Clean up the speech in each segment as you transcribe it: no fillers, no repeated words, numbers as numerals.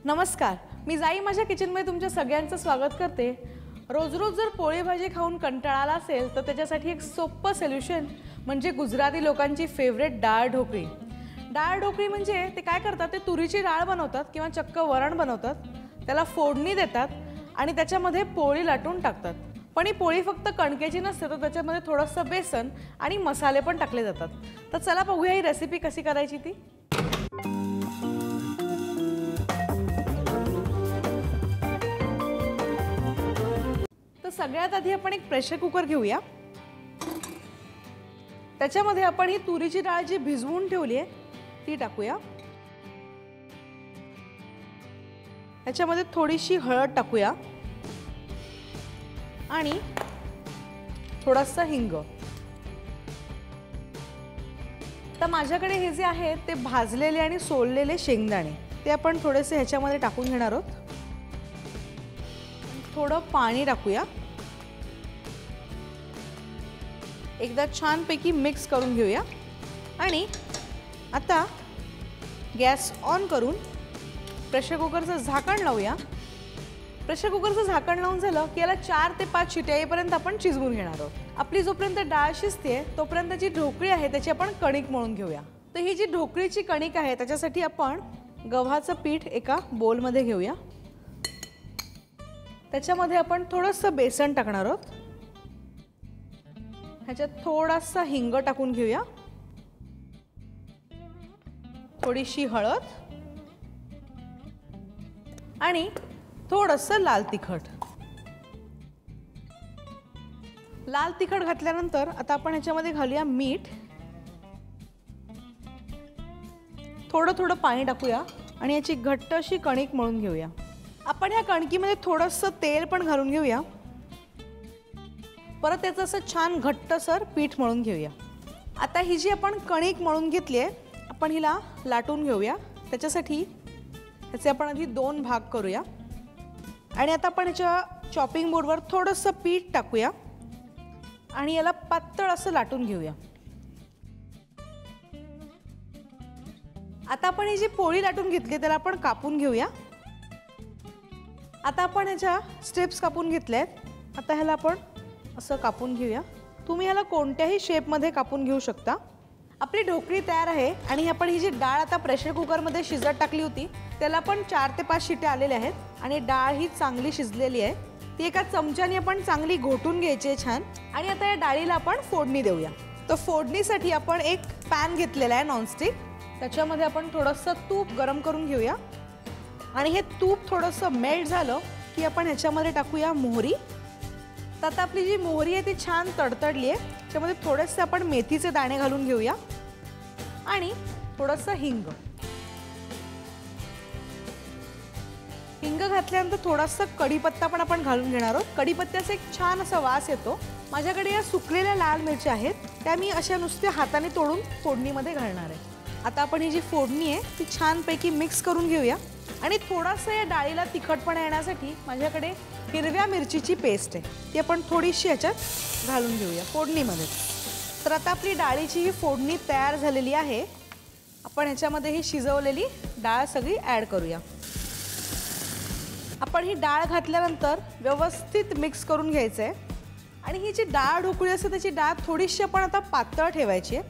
नमस्कार, मी जाई माझ्या किचनमध्ये तुमच्या सगळ्यांचं स्वागत करते। रोज रोज जर पोळी भाजी खाऊन कंटाळा आला असेल तर त्याच्यासाठी एक सोपं सोल्युशन म्हणजे गुजराती लोकांची फेवरेट डाळ ढोकळी। डाळ ढोकळी म्हणजे ते काय करतात, ते तुरीची डाळ बनवतात किंवा चक्क वरण बनवतात, त्याला फोडणी देतात आणि त्याच्यामध्ये पोळी लाटून टाकतात। पण ही पोळी फक्त कणकेची नसते, तर त्याच्यामध्ये थोडंसं बेसन आणि मसाले पण टाकले जातात। तर चला बघूया ही रेसिपी कशी करायची ती। तर सगळ्यात आधी आपण एक प्रेशर कुकर घेऊया। त्याच्यामध्ये आपण ही तुरीची डाळ जी भिजवून ठेवली आहे ती टाकूया। त्याच्यामध्ये थोडीशी हळद टाकूया आणि थोडासा हिंग। तर माझ्याकडे हे जे आहे ते भाजलेले आणि सोललेले शेंगदाणे ते आपण थोडेसे ह्याच्यामध्ये टाकून घेणार आहोत। थोडं पाणी टाकूया, एकदा छानपैकी मिक्स करून घेऊया आणि आता गॅस ऑन करून प्रेशर कुकरचं झाकण लावूया। प्रेशर कुकरचं झाकण लावून झालं की याला 4 ते 5 शिट्या येईपर्यंत आपण शिजवून घेणार आहोत। आपली जोपर्यंत डाळ शिजते तोपर्यंत जी ढोकळी आहे त्याची आपण कणिक मळून घेऊया। तर ही जी ढोकळीची कणिक आहे त्याच्यासाठी आपण गव्हाचं पीठ एका बोलमध्ये घेऊया। त्याच्यामध्ये आपण थोडंसं बेसन टाकणार आहोत। ह्याच्यात थोडासा हिंग टाकून घेऊया, थोडीशी हळद आणि थोडंसं लाल तिखट। लाल तिखट घातल्यानंतर आता आपण ह्याच्यामध्ये घालूया मीठ, थोडं थोडं पाणी टाकूया आणि याची घट्ट अशी कणिक मळून घेऊया। आपण ह्या कणकीमध्ये थोडंसं तेल पण घालून घेऊया। परत त्याचं असं छान घट्टसर पीठ मळून घेऊया। आता ही जी आपण कणिक मळून घेतली आहे आपण हिला लाटून घेऊया। त्याच्यासाठी ह्याचे आपण आधी 2 भाग करूया आणि आता आपण ह्याच्या चॉपिंग बोर्डवर थोडंसं पीठ टाकूया आणि याला पातळ असं लाटून घेऊया। आता आपण ही जी पोळी लाटून घेतली त्याला आपण कापून घेऊया। आता आपण ह्याच्या स्ट्रिप्स कापून घेतल्या आहेत। आता ह्याला आपण असं कापून घेऊया। तुम्ही ह्याला कोणत्याही शेपमध्ये कापून घेऊ शकता। आपली ढोकळी तयार आहे आणि आपण ही जी डाळ आता प्रेशर कुकरमध्ये शिजत टाकली होती त्याला पण 4 ते 5 शिट्या आलेल्या आहेत आणि डाळ ही चांगली शिजलेली आहे। ती एका चमच्याने आपण चांगली घोटून घ्यायची आहे छान। आणि आता या डाळीला आपण फोडणी देऊया। तर फोडणीसाठी आपण एक पॅन घेतलेला आहे नॉनस्टिक, त्याच्यामध्ये आपण थोडंसं तूप गरम करून घेऊया आणि हे तूप थोडंसं मेल्ट झालं की आपण ह्याच्यामध्ये टाकूया मोहरी। तर आता आपली जी मोहरी आहे ती छान तडतडली आहे, त्यामध्ये थोडेसे आपण मेथीचे दाणे घालून घेऊया आणि थोडंसं हिंग। हिंग घातल्यानंतर थोडासा कढीपत्ता पण आपण घालून घेणार आहोत। कढीपत्त्याचा एक छान असा वास येतो। माझ्याकडे या सुकलेल्या लाल मिरच्या आहेत, त्या मी अशा नुसत्या हाताने तोडून फोडणीमध्ये घालणार आहे। आता आपण ही जी फोडणी आहे ती छानपैकी मिक्स करून घेऊया आणि थोडासा या डाळीला तिखटपणा येण्यासाठी माझ्याकडे हिरव्या मिरचीची पेस्ट आहे, ती आपण थोडीशी ह्याच्यात घालून घेऊया फोडणीमध्ये। तर आता आपली डाळीची ही फोडणी तयार झालेली आहे। आपण ह्याच्यामध्ये ही शिजवलेली डाळ सगळी ॲड करूया। आपण ही डाळ घातल्यानंतर व्यवस्थित मिक्स करून घ्यायचं आहे आणि ही जी डाळ ढोकळी असते त्याची डाळ थोडीशी आपण आता पातळ ठेवायची आहे,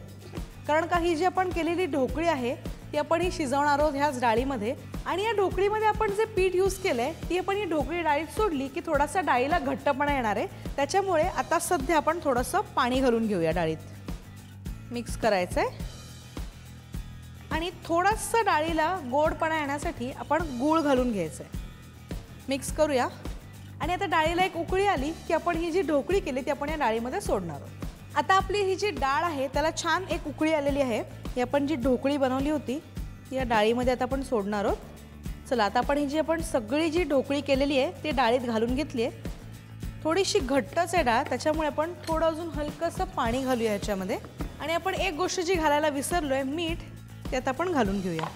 कारण का ही जी आपण केलेली ढोकळी आहे ती आपण ही शिजवणार आहोत ह्याच डाळीमध्ये। आणि या ढोकळीमध्ये आपण जे पीठ यूज केलंय ती आपण ही ढोकळी डाळीत सोडली की थोडासा डाळीला घट्टपणा येणार आहे। त्याच्यामुळे आता सध्या आपण थोडंसं पाणी घालून घेऊया डाळीत, मिक्स करायचं आहे आणि थोडंसं डाळीला गोडपणा येण्यासाठी आपण गूळ घालून घ्यायचं आहे। मिक्स करूया आणि आता डाळीला एक उकळी आली की आपण ही जी ढोकळी केली ती आपण या डाळीमध्ये सोडणार आहोत। आता आपली ही जी डाळ आहे त्याला छान एक उकळी आलेली आहे। ही आपण जी ढोकळी बनवली होती ती या डाळीमध्ये आता आपण सोडणार आहोत। चला आता आपण ही जी आपण सगळी जी ढोकळी केलेली आहे ती डाळीत घालून घेतली आहे। थोडीशी घट्टच आहे डाळ, त्याच्यामुळे आपण थोडं अजून हलकंसं पाणी घालूया ह्याच्यामध्ये आणि आपण एक गोष्ट जी घालायला विसरलोय, मीठ, त्यात आपण घालून घेऊया।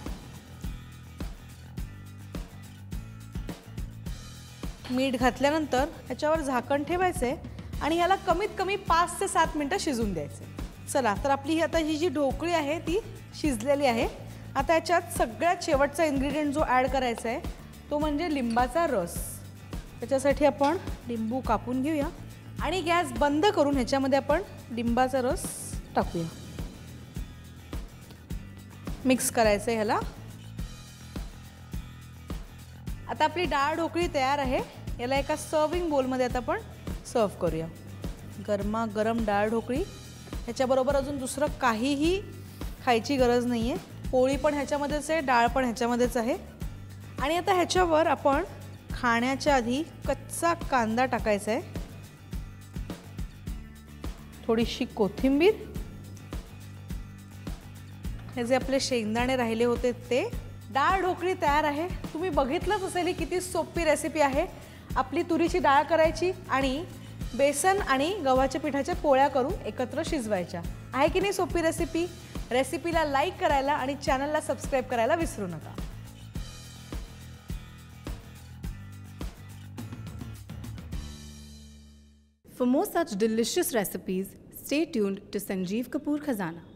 मीठ घातल्यानंतर ह्याच्यावर झाकण ठेवायचे आणि ह्याला कमीत कमी 5 ते 7 मिनिटं शिजून द्यायचे। चला तर आपली आता ही जी ढोकळी आहे ती शिजलेली आहे। आता याच्यात सगळ्यात शेवटचा इन्ग्रेडियंट जो ॲड करायचा आहे तो म्हणजे लिंबाचा रस. त्याच्यासाठी आपण लिंबू कापून घेऊया आणि गॅस बंद करून ह्याच्यामध्ये आपण लिंबाचा रस टाकूया. मिक्स करायचं आहे ह्याला. आता आपली डाळ ढोकळी तयार आहे. याला एका सर्विंग बोलमध्ये आता आपण सर्व करूया. गरमागरम डाळ ढोकळी. ह्याच्याबरोबर अजून दुसरं काहीही खायची गरज नाही आहे. पोळी पण ह्याच्यामध्येच आहे, डाळ पण ह्याच्यामध्येच आहे. आणि आता ह्याच्यावर आपण खाण्याच्या आधी कच्चा कांदा टाकायचा आहे, थोडीशी कोथिंबीर, हे जे आपले शेंगदाणे राहिले होते ते. डाळ ढोकळी तयार आहे. तुम्ही बघितलंच असेल ही किती सोपी रेसिपी आहे. आपली तुरीची डाळ करायची आणि बेसन आणि गव्हाच्या पिठाच्या पोळ्या करून एकत्र शिजवायच्या. आहे की नाही सोपी रेसिपी? रेसिपीला लाईक करायला आणि चॅनलला सबस्क्राईब करायला विसरू नका. For more such delicious recipes, stay tuned to Sanjeev Kapoor Khazana.